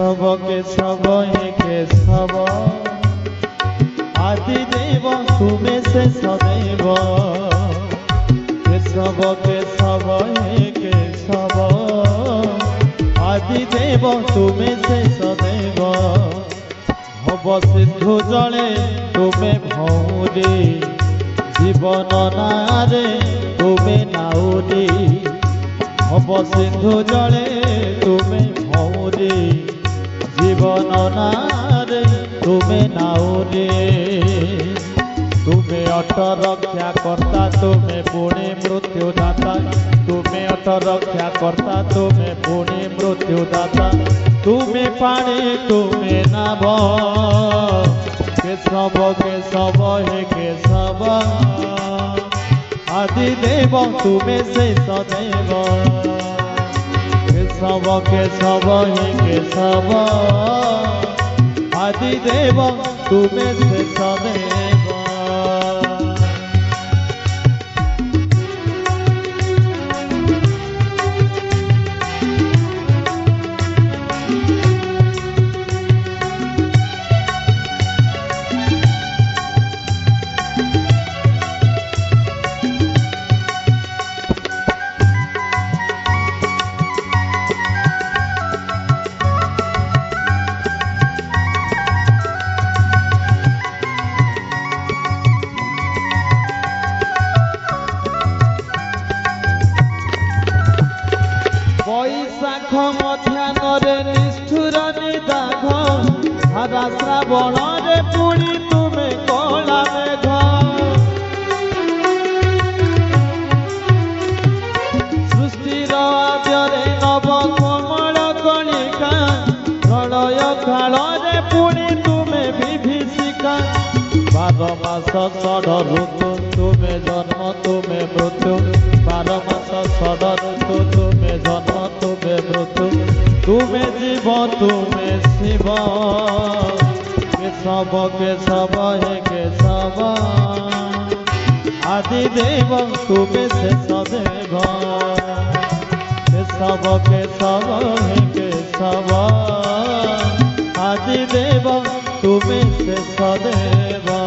केशव हे केशव आदि देव तुम्हें शेष देव। केशव केशव हे केशव आदि देव तुम्हें शेष देव। भव सिंधु जले तुम्हें भौरी जीवन नारे तुम्हें नाउरी। भव सिंधु जले तुम्हें भौरी जीवन नारे तुम्हें नाउरी। तुम्हें अट रक्षा करता तुम्हें पुणे मृत्यु दाता। तुम्हें अट रक्षा करता तुम्हें पुणे मृत्यु दाता। तुम्हें पानी तुम्हें नाभ केशव केशव हे केशव आदि देव तुम्हें शेष देव। केशव केशव हे केशव आदि देव तुम्हें शेष देव। बैशाख मध्याह्न निष्ठुर निदाघ धारा श्रावण पुणी तुम्हें कला मेघ। सृष्टिर आद्ୟରେ नव कमल कणिका प्रलय काल पुणी तुम्हें विभीषिका। 12 मास 16 ऋतु तुम्हें जन्म तुम्हें मृत्यु। 12 मास 16 ऋतु तुम्हें जन्म तुम्हें मृत्यु। तुम्हें जीव तुम्हें शिव। केशव केशव हे केशव आदि देव तुम्हें शेष देव। केशव केशव हे केशव आदि देव तुम्हें शेष देव।